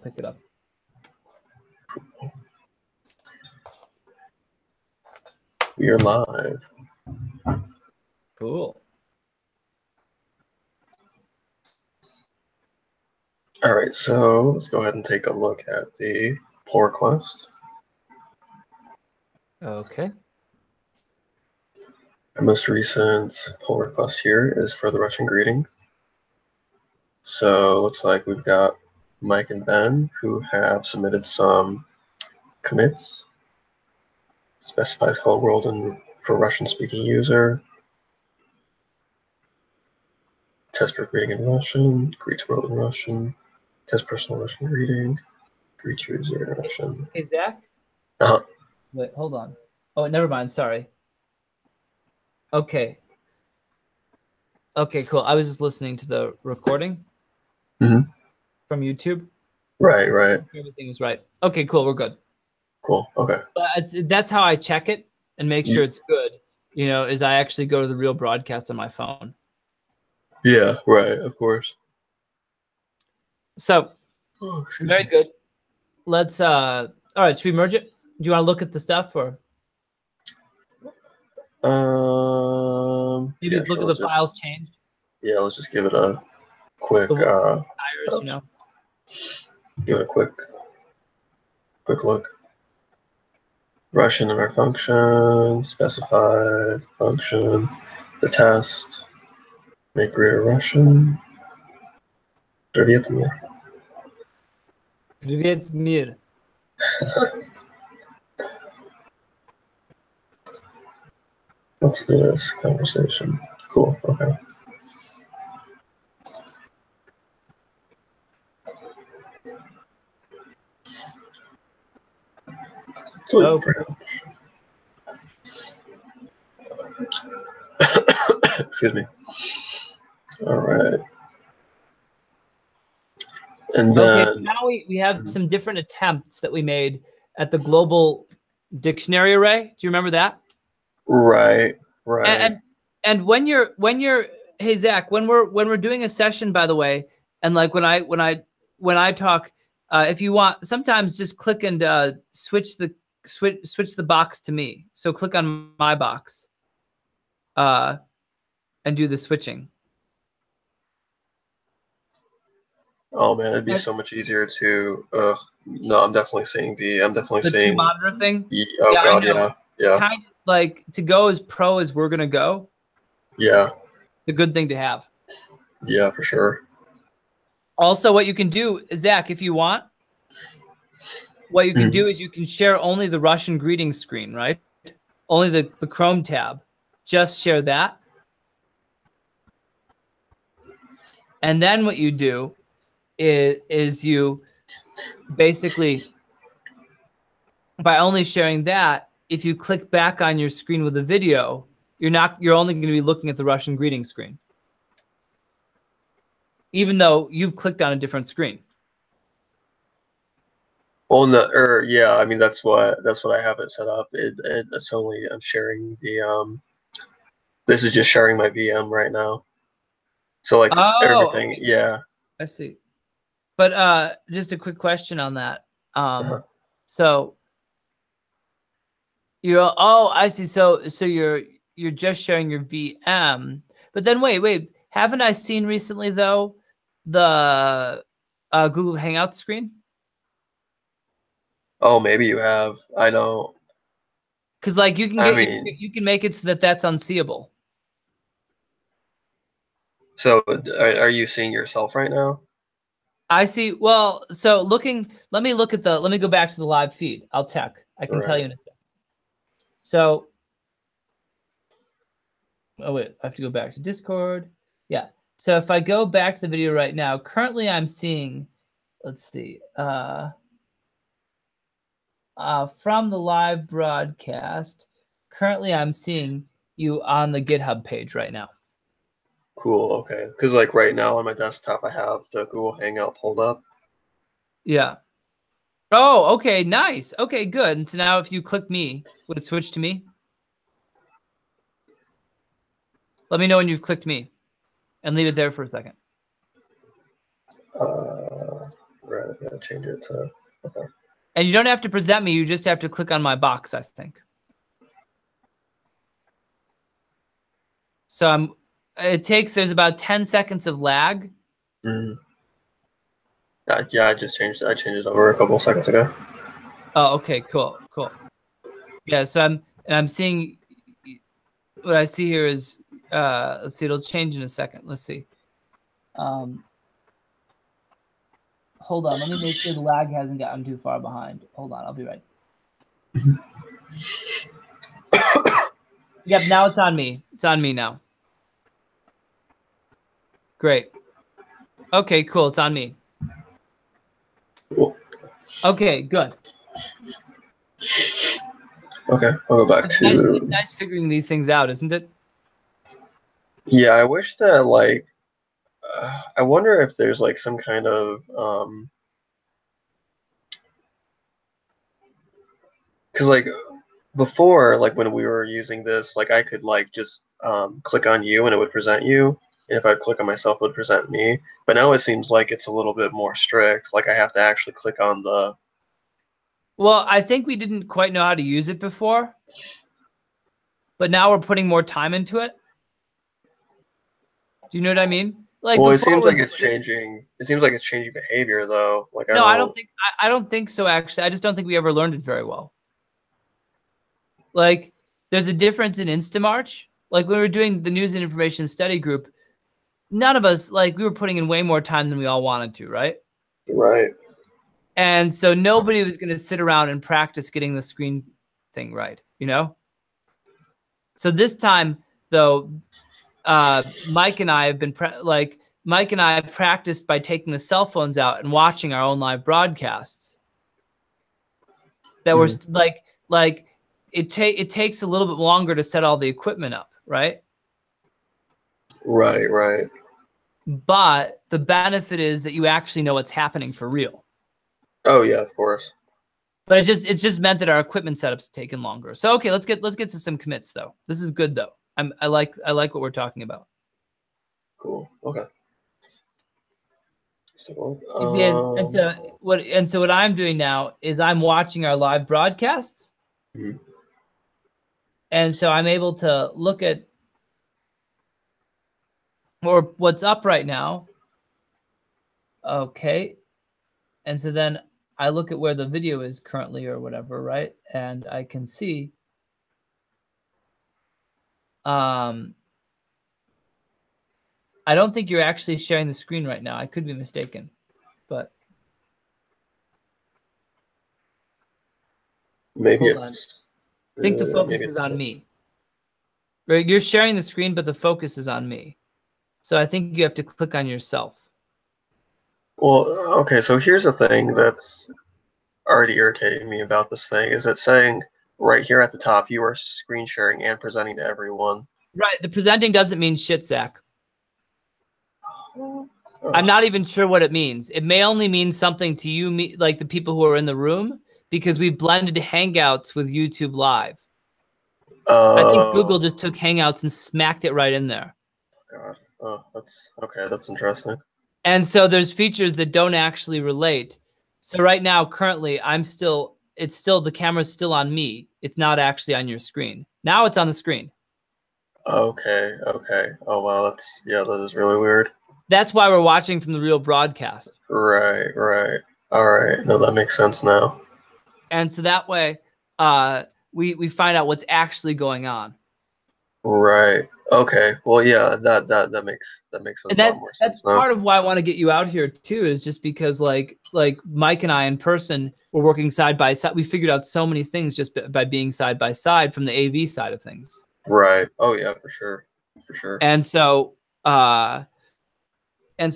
pick it up. We are live. Cool. All right, so let's go ahead and take a look at the pull request. Okay. Our most recent pull request here is for the Russian greeting. So looks like we've got Mike and Ben who have submitted some commits. Specifies hello world and for Russian-speaking user. Test for greeting in Russian. Greet world in Russian. Test personal Russian greeting. Greet user in Russian. Hey, Zach? Uh-huh. Wait, hold on. Oh, never mind. Sorry. Okay. Okay, cool. I was just listening to the recording from YouTube. Right. Everything was right. Okay, cool. We're good. Cool. Okay. But that's how I check it and make sure it's good. You know, is I actually go to the real broadcast on my phone. Yeah, right. Of course. So, very good. Let's, all right, should we merge it? Do you want to look at the stuff or? Yeah, Just look sure, at the files changed. Yeah, let's just give it a quick, tires, you know. Give it a quick look. Russian in our function, specified function, the test, make reader Russian. Привет, мир. Привет, мир. What's this conversation? Cool, okay. Okay. Excuse me. All right. And then okay, now we have some different attempts that we made at the global dictionary array. Do you remember that? Right. And when you're hey Zach, when we're doing a session, by the way, and like when I talk, if you want, sometimes just click and switch the box to me. So click on my box, and do the switching. Oh man, it'd be so much easier to. No, I'm definitely seeing the two monitor thing. Oh yeah, god, yeah. Kind of like to go as pro as we're gonna go. Yeah. The good thing to have. Yeah, for sure. Also, what you can do, Zach, if you want, what you can do is you can share only the Russian greetings screen, right? Only the Chrome tab. Just share that. And then what you do is you basically, by only sharing that, if you click back on your screen with a video, you're only going to be looking at the Russian greeting screen, even though you've clicked on a different screen. Well, yeah, I mean that's what I have it set up. It's only I'm sharing the This is just sharing my VM right now. So like everything, okay. yeah. I see. But just a quick question on that. So I see. So you're just sharing your VM. But then wait. Haven't I seen recently though the Google Hangout screen? Oh, maybe you have. I don't. Because like you can make it so that that's unseeable. So are you seeing yourself right now? I see. Well, so let me go back to the live feed. I'll check. I can tell you in a second. So, oh wait, I have to go back to Discord. Yeah. So if I go back to the video right now, currently I'm seeing, let's see, from the live broadcast, currently I'm seeing you on the GitHub page right now. Cool. Okay. Because like right now on my desktop, I have the Google Hangout pulled up. Yeah. Oh, okay. Nice. Okay, good. And so now if you click me, would it switch to me? Let me know when you've clicked me and leave it there for a second. Right. Okay. to change it to, okay. And you don't have to present me. You just have to click on my box, I think. So there's about 10 seconds of lag. Yeah, I just changed it. I changed it over a couple seconds ago. Oh, okay, cool. Yeah, so I'm seeing, what I see here is, let's see, it'll change in a second. Let's see. Hold on, let me make sure the lag hasn't gotten too far behind. Hold on, I'll be right. Yep, now it's on me. It's on me now. Great. Okay, cool. It's on me. Cool. Okay, good. Okay, I'll go back to. It's nice figuring these things out, isn't it? Yeah, I wish that, like, I wonder if there's like some kind of because like before, like when we were using this, like I could like just click on you and it would present you, and if I'd click on myself, it would present me. But now it seems like it's a little bit more strict. Like I have to actually click on the. Well, I think we didn't quite know how to use it before, but now we're putting more time into it. Do you know what I mean? Like, well, it seems like it's changing. It seems like it's changing behavior, though. Like no, I don't think so. Actually, I just don't think we ever learned it very well. Like, there's a difference in Instamarch. Like when we were doing the news and information study group, none of us, like, we were putting in way more time than we all wanted to, right? Right. And so nobody was going to sit around and practice getting the screen thing right, you know? So this time, though, Mike and I have been Mike and I practiced by taking the cell phones out and watching our own live broadcasts. That were like it takes a little bit longer to set all the equipment up, right? Right. But the benefit is that you actually know what's happening for real. Oh yeah, of course. But it's just meant that our equipment setup's taken longer. So okay, let's get to some commits though. This is good though. I like what we're talking about. Cool. Okay. So, and so what I'm doing now is I'm watching our live broadcasts. Mm-hmm. And so I'm able to look at what's up right now. Okay. And so then I look at where the video is currently or whatever, right? And I can see I don't think you're actually sharing the screen right now. I could be mistaken, but maybe hold on. I think the focus is on me. Right? You're sharing the screen, but the focus is on me. So I think you have to click on yourself. Well, okay, so here's the thing that's already irritating me about this thing, is it saying right here at the top, you are screen sharing and presenting to everyone. Right, the presenting doesn't mean shit, Zach. Oh. I'm not even sure what it means. It may only mean something to you, like the people who are in the room, because we blended Hangouts with YouTube Live. I think Google just took Hangouts and smacked it right in there. God. Oh, that's okay. That's interesting. And so there's features that don't actually relate. So right now, currently, the camera's still on me. It's not actually on your screen. Now it's on the screen. Okay. Oh, wow. That is really weird. That's why we're watching from the real broadcast. Right. All right. No, that makes sense now. And so that way, we find out what's actually going on. Right. Okay. Well, yeah, that makes a lot more sense now. That's part of why I want to get you out here too, is just because like Mike and I in person were working side by side. We figured out so many things just by being side by side from the AV side of things. Right. Oh yeah, for sure. And so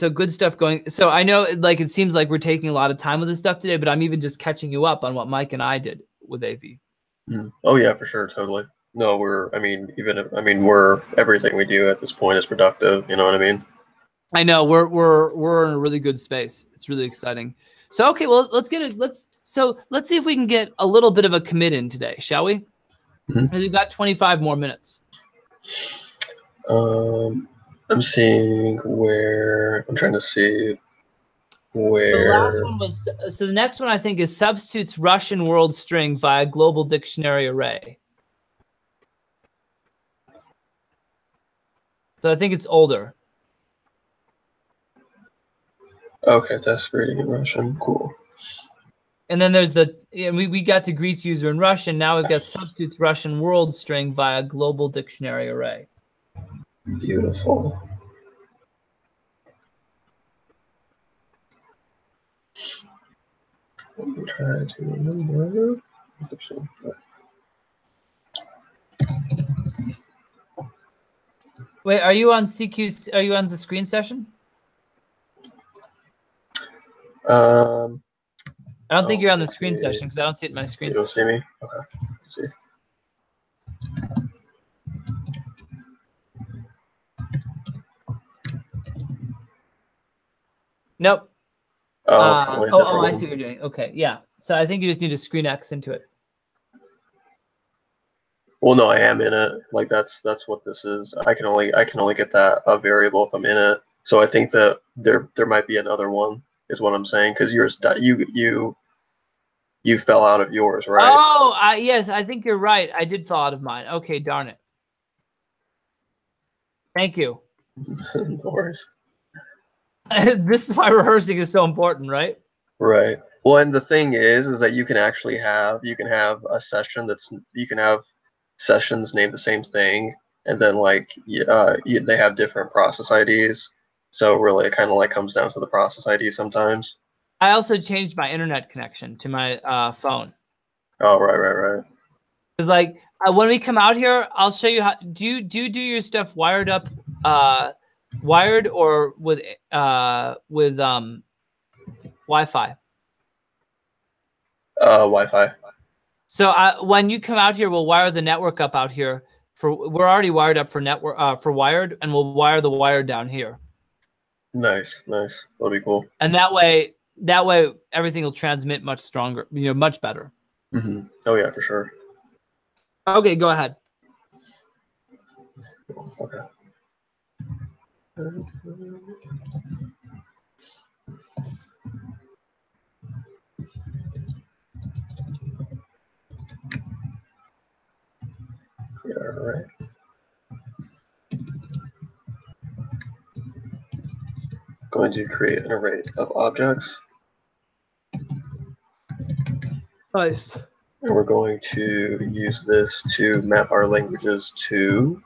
good stuff going. So I know, like, it seems like we're taking a lot of time with this stuff today, but I'm even just catching you up on what Mike and I did with AV. Oh yeah, for sure, totally. No, everything we do at this point is productive. You know what I mean? I know we're in a really good space. It's really exciting. So okay, well let's see if we can get a little bit of a commit in today, shall we? Mm-hmm. We've got 25 more minutes. I'm seeing where I'm trying to see. The last Where? one was, so the next one I think is substitutes Russian world string via global dictionary array. So I think it's older. Okay, test reading in Russian. Cool. And then there's we got to greets user in Russian. Now we've got substitutes Russian world string via global dictionary array. Beautiful. Let me try to remember. Wait, are you on CQ? Are you on the screen session? I don't think you're on the screen session because I don't see it in my screen. You don't see me? Okay. Let's see. Nope. Oh, I see what you're doing. Okay, yeah. So I think you just need to screen X into it. Well, no, I am in it. Like that's what this is. I can only get that a variable if I'm in it. So I think that there might be another one, is what I'm saying, because yours you fell out of yours, right? Oh, yes, I think you're right. I did fall out of mine. Okay, darn it. Thank you. No worries. This is why rehearsing is so important, right? Right. Well, and the thing is that you can have a session you can have sessions named the same thing, and then like they have different process IDs. So really, it kind of like comes down to the process ID sometimes. I also changed my internet connection to my phone. Oh, right. Because like when we come out here, I'll show you how. Do you do your stuff wired up, wired or with Wi-Fi? Wi-Fi. So when you come out here, we'll wire the network up out here. We're already wired up for network for wired, and we'll wire the wire down here. Nice. That'll be cool. And that way everything will transmit much stronger, much better. Mm-hmm. Oh yeah, for sure. Okay, go ahead. Okay. Create our array. Going to create an array of objects. Nice. And we're going to use this to map our languages to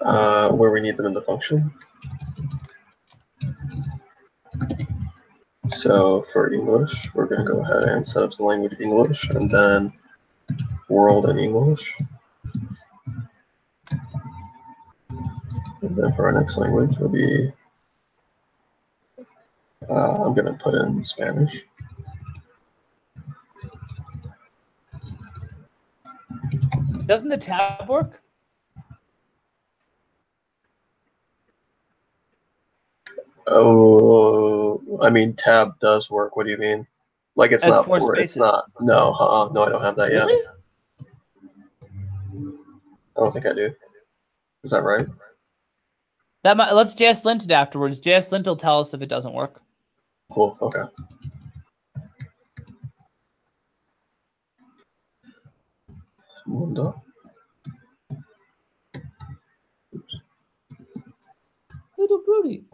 where we need them in the function. So for English, we're going to go ahead and set up the language English, and then world in English. And then for our next language, it'll be, I'm going to put in Spanish. Doesn't the tab work? Oh, I mean, tab does work. What do you mean? Like it's not four for, spaces. it's not, no, no, I don't have that yet. Really? I don't think I do. Is that right? Let's JSLint it afterwards. JSLint will tell us if it doesn't work. Cool, okay. Mundo. Oops. Little Brody.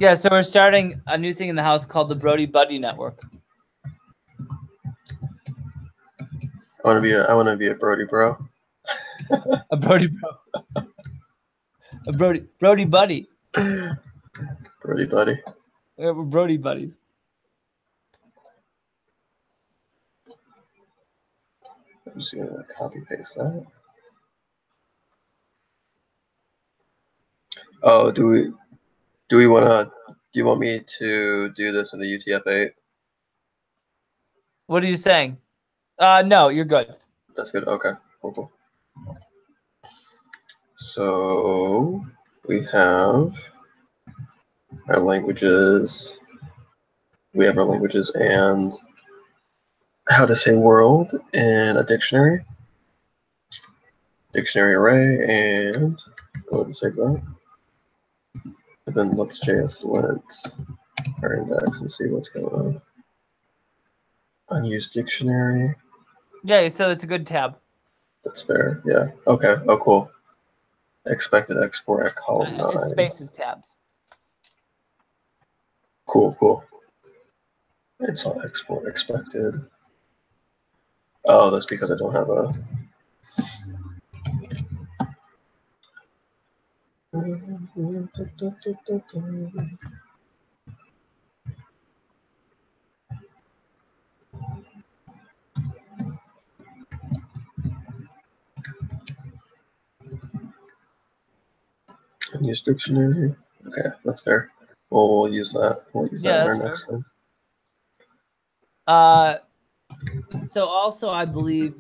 Yeah, so we're starting a new thing in the house called the Brody Buddy Network. I want to be a Brody bro. A Brody bro. A Brody buddy. Brody buddy. We're Brody buddies. I'm just gonna copy paste that. Oh, do you want me to do this in the UTF-8? What are you saying? No, you're good. That's good. Okay, cool. So we have our languages. We have our languages and how to say world in a dictionary. dictionary array, and go ahead and save that. And then let's JS-lint our index and see what's going on. Unused dictionary. Yeah, so it's a good tab. That's fair. Yeah. Okay. Oh, cool. Expected export at column 9. It's spaces tabs. Cool, cool. It's all export expected. Oh, that's because I don't have a. Unused dictionary. Okay, that's fair. Well, we'll use that. We'll use that in our next thing. So also, I believe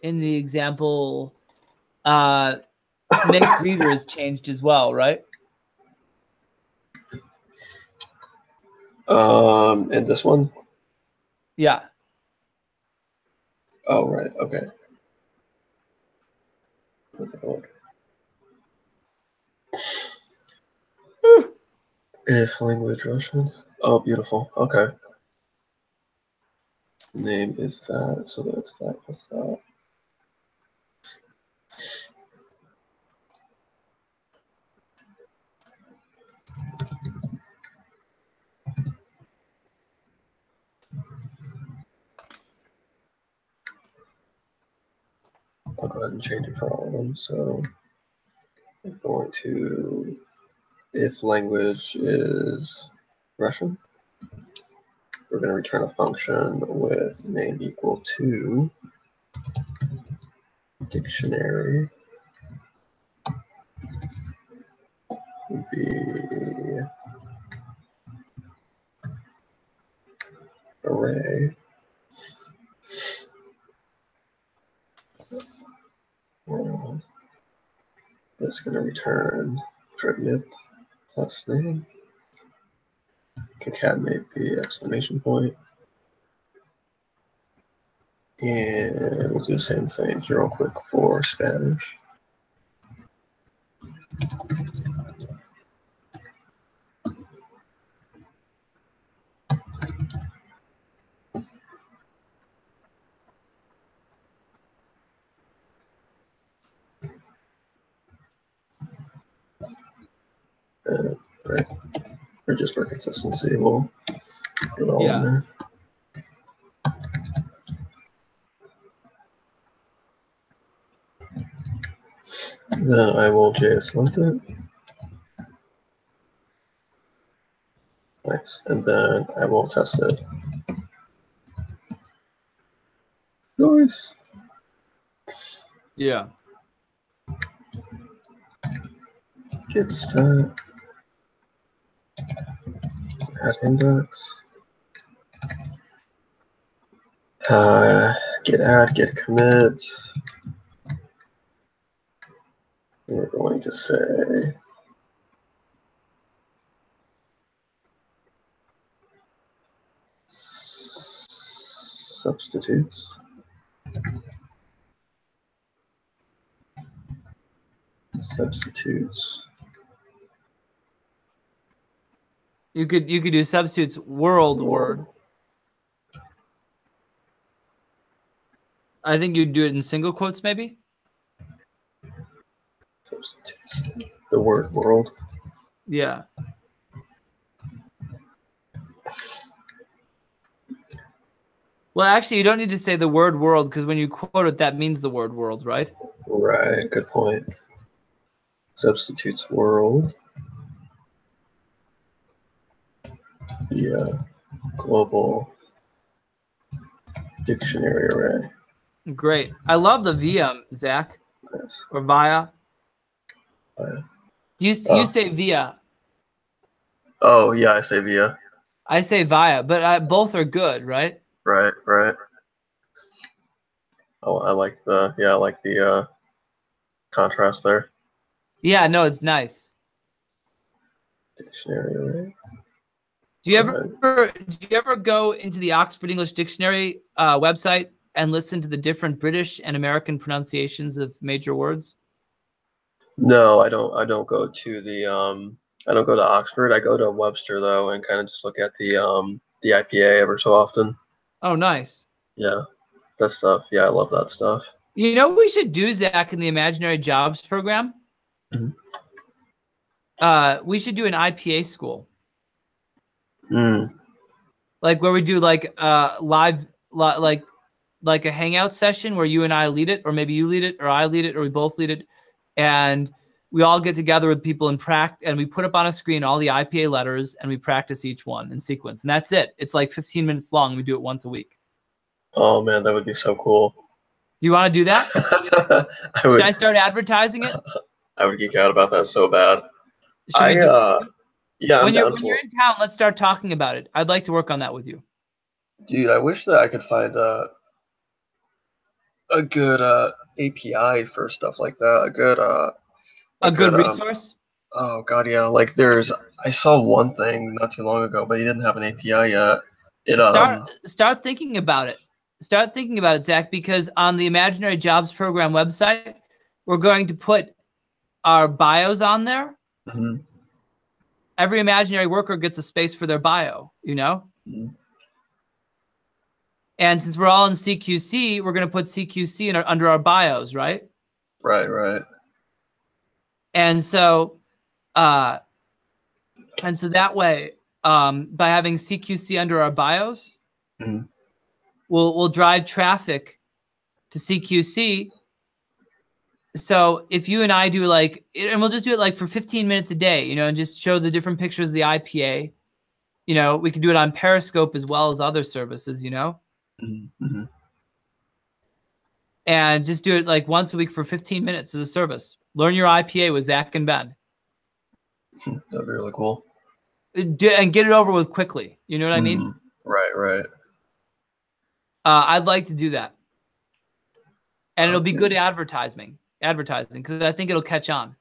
in the example, make reader is changed as well, right? And this one? Yeah. Oh, right. Okay. Let's take a look. If language Russian. Oh, beautiful. Okay. Name is that, so that's that plus that. I'll go ahead and change it for all of them. So I'm going to, if language is Russian, we're going to return a function with name equal to dictionary, the array, world. That's going to return tribute plus name, concatenate the exclamation point, and we'll do the same thing here real quick for Spanish. Right. Or just for consistency, we'll put it all in there. Then I will JS-lint it. Nice. And then I will test it. Nice. Yeah. Get stat. Add index. Get add, get commit. We're going to say substitutes. Substitutes. You could do substitutes world word. I think you'd do it in single quotes, maybe. Substitutes. The word world. Yeah. Well, actually, you don't need to say the word world because when you quote it, that means the word world, right? Right. Good point. Substitutes world. Yeah. Global dictionary array. Great. I love the via, Zach. Nice. Or via. Via. You say via. Oh, yeah, I say via. I say via, but both are good, right? Right, right. Oh, I like the contrast there. Yeah, no, it's nice. Dictionary array. Do you ever go into the Oxford English Dictionary website and listen to the different British and American pronunciations of major words? No, I don't go to I don't go to Oxford. I go to Webster though, and kind of just look at the IPA ever so often. Oh, nice. Yeah, that stuff. Yeah, I love that stuff. You know what we should do, Zach, in the Imaginary Jobs program? Mhm. We should do an IPA school. Mm. Like where we do like live like a hangout session where you and I lead it, or maybe you lead it, or I lead it, or we both lead it, and we all get together with people and and we put up on a screen all the IPA letters and we practice each one in sequence, and that's it. It's like 15 minutes long. We do it once a week. Oh man, that would be so cool. Do you want to do that? I Should would I start advertising it? I would geek out about that so bad. Should we do it? Yeah, I'm When down you're in town, let's start talking about it. I'd like to work on that with you. Dude, I wish that I could find a good API for stuff like that. A good resource? Oh god, yeah. Like I saw one thing not too long ago, but he didn't have an API yet. Start thinking about it. Start thinking about it, Zach, because on the Imaginary Jobs Program website, we're going to put our bios on there. Mm-hmm. Every imaginary worker gets a space for their bio, you know? Mm-hmm. And since we're all in CQC, we're going to put CQC under our bios, right? Right. And so that way, by having CQC under our bios, mm-hmm. we'll drive traffic to CQC. So if you and I do like, and we'll just do it like for 15 minutes a day, you know, and just show the different pictures of the IPA. You know, we can do it on Periscope as well as other services, you know? Mm-hmm. And just do it like once a week for 15 minutes as a service. Learn your IPA with Zach and Ben. That'd be really cool. And get it over with quickly. You know what I mean? Right. I'd like to do that. And it'll be good advertising, because I think it'll catch on.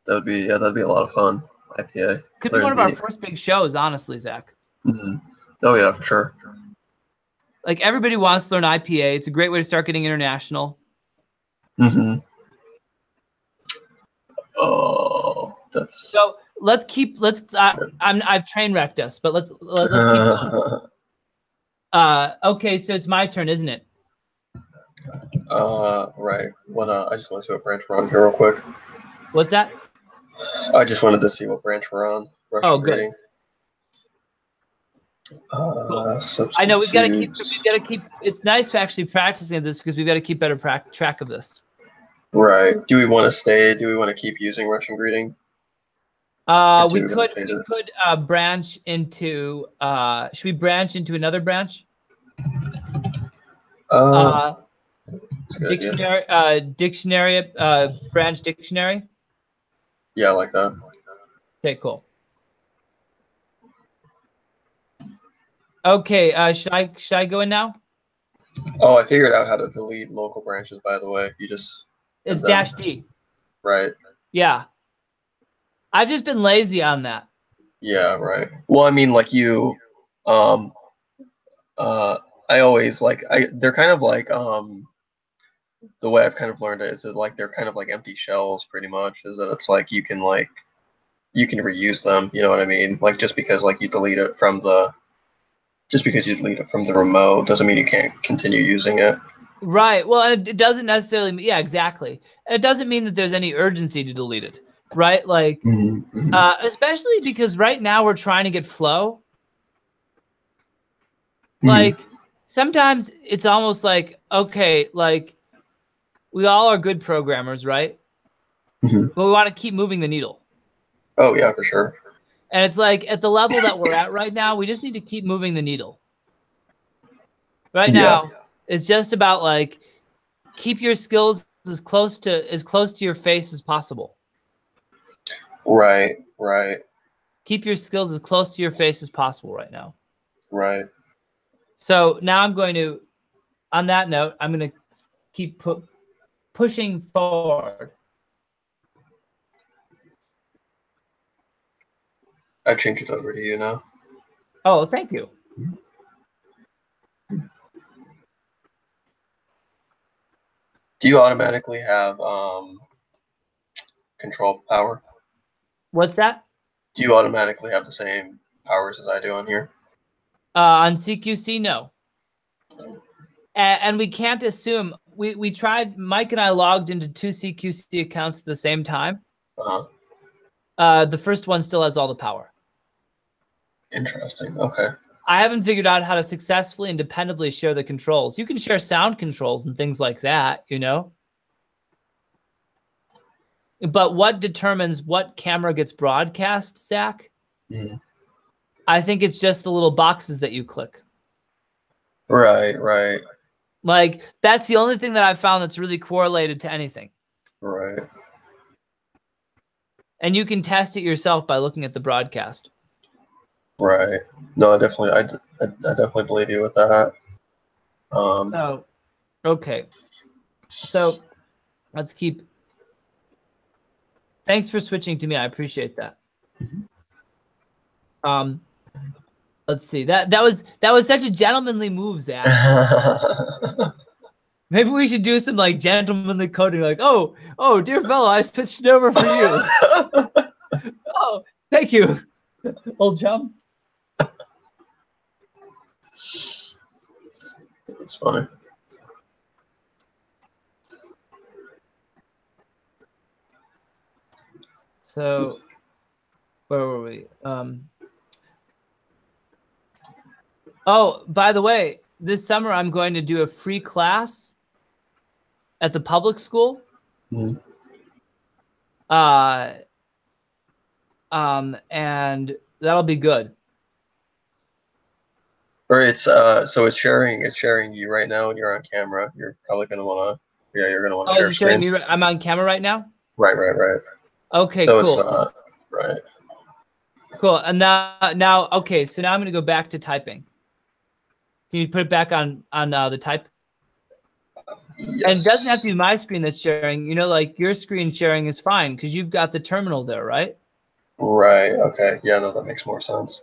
That'd be a lot of fun. IPA. Could be one of our first big shows, honestly, Zach. Mm-hmm. Oh yeah, for sure. Like everybody wants to learn IPA. It's a great way to start getting international. Mm-hmm. Oh, that's so. I've train wrecked us, but let's keep going. Okay, so it's my turn, isn't it? Right. I just want to see what branch we're on here real quick. What's that? I just wanted to see what branch we're on. Oh, good. I know we've got to keep. It's nice actually practicing this because we've got to keep better track of this. Right. Do we want to keep using Russian greeting? We could branch into. Should we branch into another branch? Dictionary. Branch dictionary. Yeah, I like that. Okay, cool. Okay, should I go in now? Oh, I figured out how to delete local branches, by the way. It's -D. Right. Yeah. I've just been lazy on that. Yeah, right. Well, I mean, like I always they're kind of like the way I've kind of learned it is that like they're kind of like empty shells pretty much, is that it's like you can reuse them, you know what I mean? Like just because you delete it from the remote doesn't mean you can't continue using it. Right. Well, and it doesn't necessarily, yeah, exactly. It doesn't mean that there's any urgency to delete it, right? Like, especially because right now we're trying to get flow. Like, sometimes it's almost like, okay, like, we all are good programmers, right? But we want to keep moving the needle. Oh, yeah, for sure. And it's like, at the level that we're at right now, we just need to keep moving the needle. Right now, it's just about, like, keep your skills as close to your face as possible. Right. Keep your skills as close to your face as possible right now. Right. So now I'm going to, on that note, I'm going to keep pushing forward. I changed it over to you now. Oh, thank you. Do you automatically have control power? What's that? Do you automatically have the same powers as I do on here? On CQC, no. And we can't assume. We tried. Mike and I logged into 2 CQC accounts at the same time. The first one still has all the power. Interesting. Okay. I haven't figured out how to successfully and dependably share the controls. You can share sound controls and things like that, you know? But what determines what camera gets broadcast, Zach? I think it's just the little boxes that you click. Right, right. Like, that's the only thing that I've found that's really correlated to anything. Right. And you can test it yourself by looking at the broadcast. Right. No, I definitely believe you with that. So, okay. So, let's keep. Thanks for switching to me. I appreciate that. Let's see. That was such a gentlemanly move, Zach. Maybe we should do some like gentlemanly coding, like, oh, dear fellow, I switched over for you. Oh, thank you, old chum. That's funny. So, where were we? Oh, by the way, this summer I'm going to do a free class at the public school. And that'll be good. Or it's so it's sharing you right now, and you're on camera. You're probably gonna wanna you're gonna want to share screen. Me. I'm on camera right now. Right. Okay, so cool. It's not, right. Cool. And now, okay. So now I'm gonna go back to typing. Can you put it back on the type? Yes. And it doesn't have to be my screen that's sharing. You know, like your screen sharing is fine because you've got the terminal there, right? Right. Okay. Yeah. No, that makes more sense.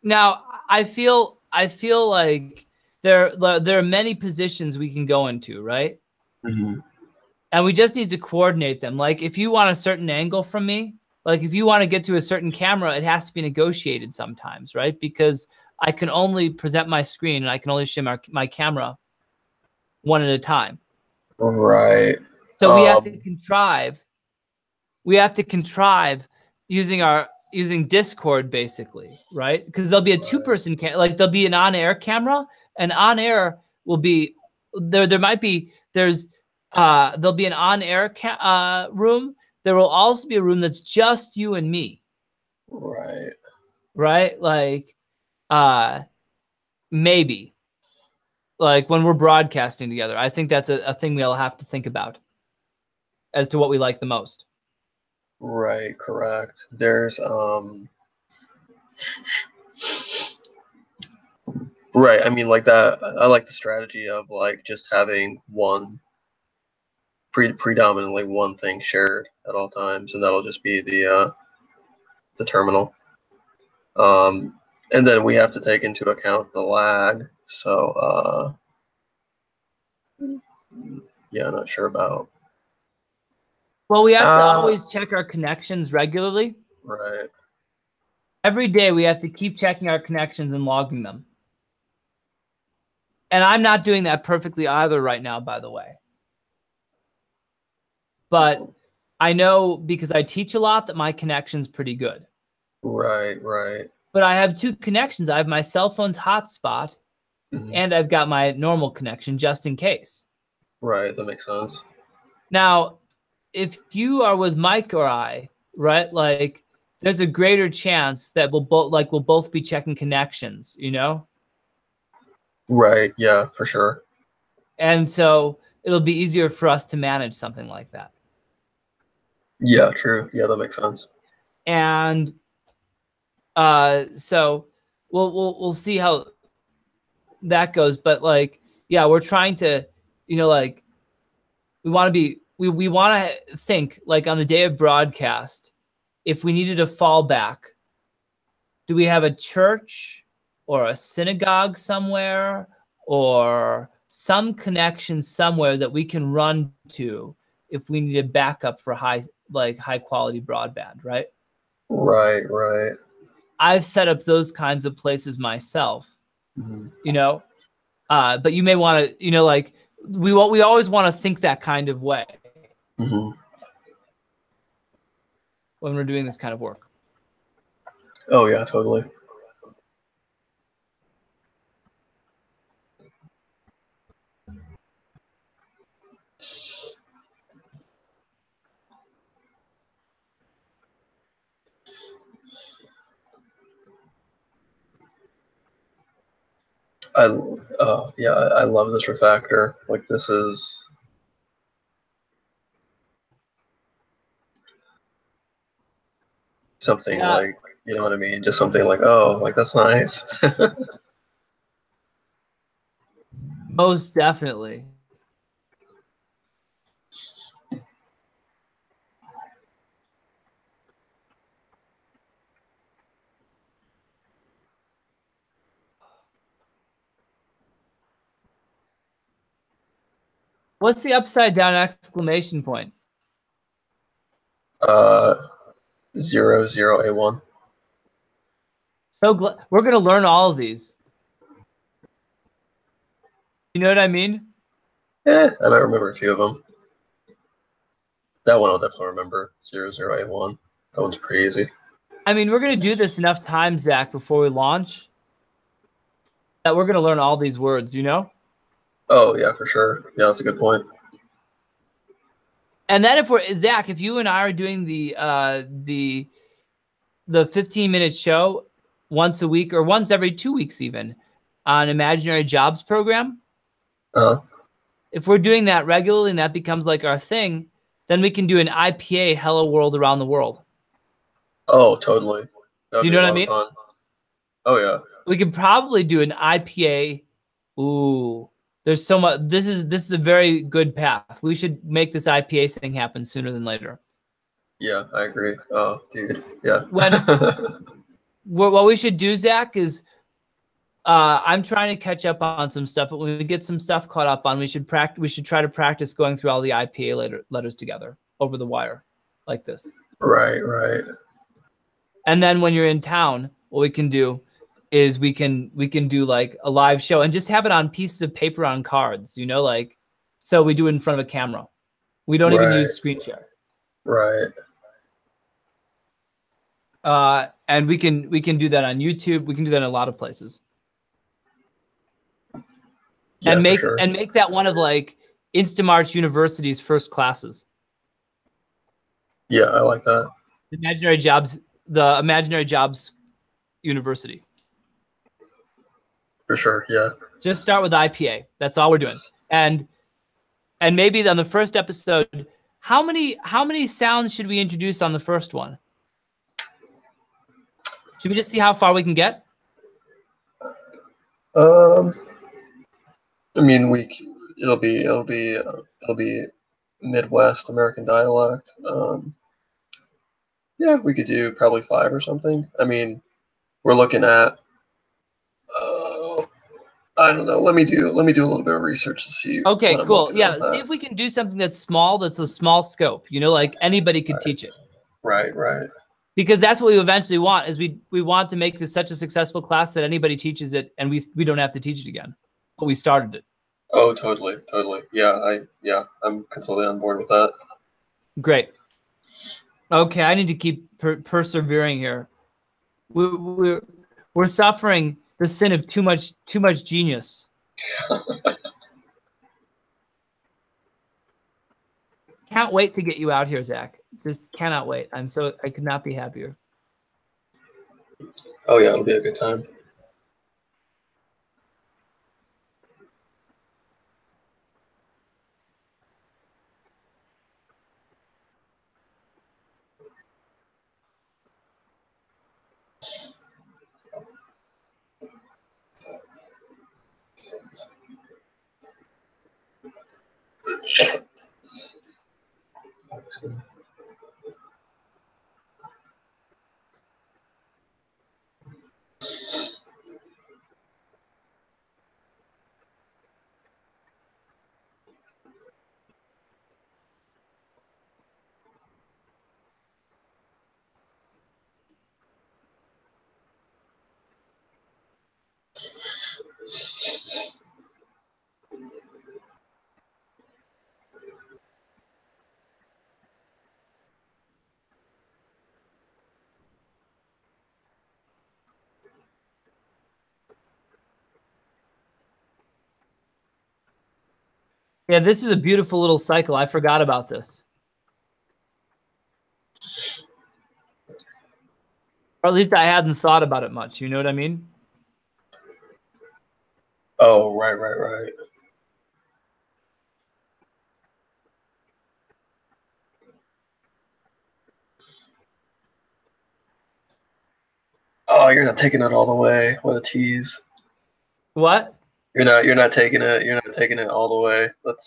Now I feel like there are many positions we can go into, right? And we just need to coordinate them. Like if you want a certain angle from me, like if you want to get to a certain camera, it has to be negotiated sometimes, right? Because I can only present my screen and I can only share my camera one at a time. Right. So we have to contrive. We have to contrive using Discord basically, right? Because there'll be a two-person like there'll be an on-air camera, and on-air will be there. There'll be an on-air room. There will also be a room that's just you and me. Right. Right? Like, maybe. Like when we're broadcasting together. I think that's a thing we'll have to think about as to what we like the most. Right, correct. There's right, I mean like that I like the strategy of like just having one predominantly one thing shared at all times, and that'll just be the terminal. And then we have to take into account the lag. So yeah, not sure about. Well, we have to always check our connections regularly. Right. Every day we have to keep checking our connections and logging them. And I'm not doing that perfectly either right now, by the way. But I know because I teach a lot that my connection's pretty good. Right. But I have two connections. I have my cell phone's hotspot, and I've got my normal connection just in case. Right, that makes sense. Now, if you are with Mike or I, right, like there's a greater chance that we'll both be checking connections, you know? Right, yeah, for sure. And so it'll be easier for us to manage something like that. Yeah, true. Yeah, that makes sense. And so we'll see how that goes. But like, yeah, we're trying to, you know, like we want to think like on the day of broadcast, if we needed a fallback, do we have a church or a synagogue somewhere or some connection somewhere that we can run to if we need a backup for high quality broadband, right? Right, right. I've set up those kinds of places myself, Mm-hmm. you know, but you may want to, you know, like we always want to think that kind of way Mm-hmm. when we're doing this kind of work. Oh yeah, totally. I love this refactor. Like this is something like, you know what I mean? Just something like, oh, like that's nice. Most definitely. What's the upside down exclamation point? 00A1. So we're going to learn all of these. You know what I mean? I might remember a few of them. That one I'll definitely remember. 00A1. That one's pretty easy. I mean, we're going to do this enough times, Zach, before we launch that we're going to learn all these words, you know? Oh, yeah, for sure. Yeah, that's a good point. And then Zach, if you and I are doing the 15-minute show once a week or once every 2 weeks even on Imaginary Jobs program, if we're doing that regularly and that becomes like our thing, then we can do an IPA Hello World Around the World. Oh, totally. Do you know what I mean? Fun. Oh, yeah. We could probably do an IPA. Ooh, there's so much. This is a very good path. We should make this IPA thing happen sooner than later. Yeah, I agree. Oh, dude. Yeah. What we should do, Zach, is I'm trying to catch up on some stuff, but when we get some stuff caught up on, we should try to practice going through all the IPA letters together over the wire like this. Right, right. And then when you're in town, what we can do is we can do like a live show and just have it on pieces of paper on cards, you know, like, so we do it in front of a camera. We don't even use screen share. Right. And we can do that on YouTube. We can do that in a lot of places. Yeah, and make that one of like Instamarch University's first classes. Yeah, I like that. The Imaginary Jobs University. For sure, yeah. Just start with IPA. That's all we're doing. And maybe on the first episode, how many sounds should we introduce on the first one? Should we just see how far we can get? I mean, it'll be Midwest American dialect. Yeah, we could do probably 5 or something. I mean, we're looking at. I don't know. Let me do a little bit of research to see. Okay, cool. Yeah, see if we can do something that's small. That's a small scope. You know, like anybody could teach it. Right, right. Because that's what we eventually want. Is we want to make this such a successful class that anybody teaches it, and we don't have to teach it again. But we started it. Oh, totally. Yeah, I'm completely on board with that. Great. Okay, I need to keep persevering here. We're suffering the sin of too much genius. Can't wait to get you out here, Zach. Just cannot wait. I could not be happier. Oh yeah, it'll be a good time. Yeah, this is a beautiful little cycle. I forgot about this. Or at least I hadn't thought about it much. You know what I mean? Oh, right. Oh, you're not taking it all the way. What a tease. What? You're not taking it. You're not taking it all the way. Let's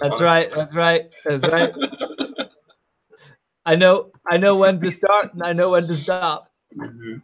That's right. That's right. That's right. I know when to start and I know when to stop. Mhm.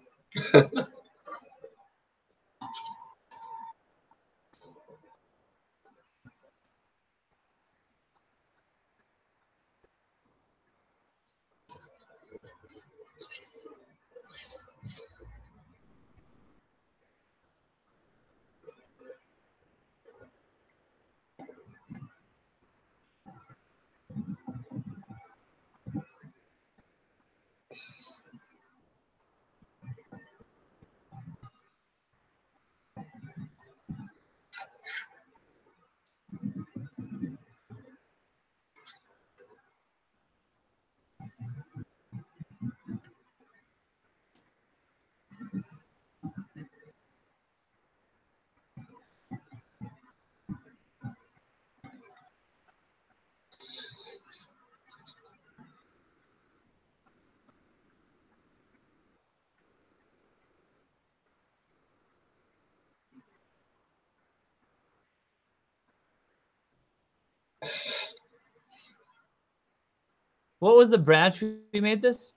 What was the branch we made this?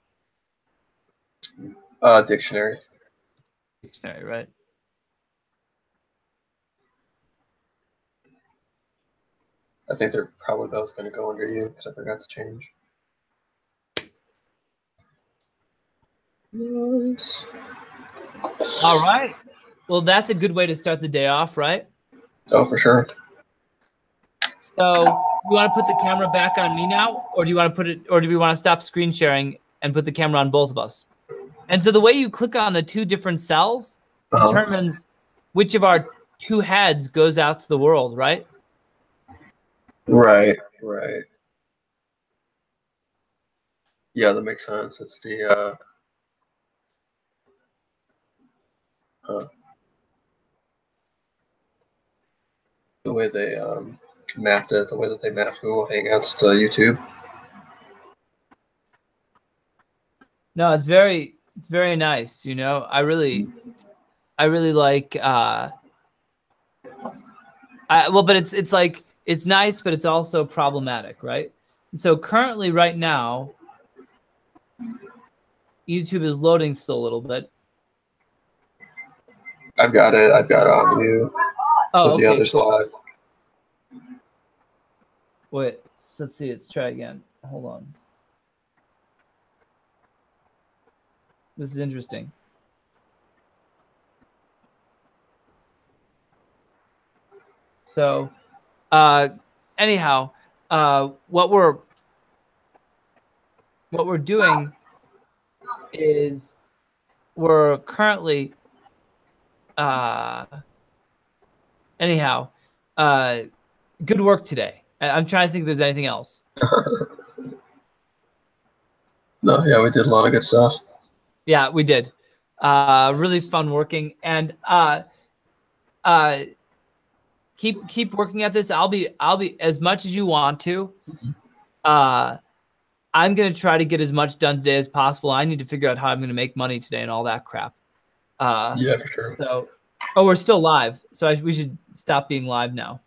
Dictionary. Dictionary, right? I think they're probably both going to go under you because I forgot to change. Nice. All right. Well, that's a good way to start the day off, right? Oh, for sure. So you want to put the camera back on me now, or do you want to put it, or do we want to stop screen sharing and put the camera on both of us? And so the way you click on the two different cells determines which of our two heads goes out to the world, right? Right. Yeah, that makes sense. It's the way they mapped it, the way that they mapped Google Hangouts to YouTube. No, it's very nice. You know, I really like. But it's like it's nice, but it's also problematic, right? And so currently, right now, YouTube is loading still a little bit. I've got it on mute. Oh, so okay. the others live. Wait, let's see. Let's try again. Hold on. This is interesting. So, anyhow, what we're doing is we're currently, anyhow, good work today. I'm trying to think if there's anything else. No, yeah, we did a lot of good stuff. Yeah, we did. Really fun working, and keep working at this. I'll be as much as you want to. I'm gonna try to get as much done today as possible. I need to figure out how I'm gonna make money today and all that crap. Yeah, for sure. So, oh, we're still live, so we should stop being live now.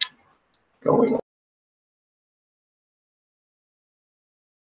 Going on.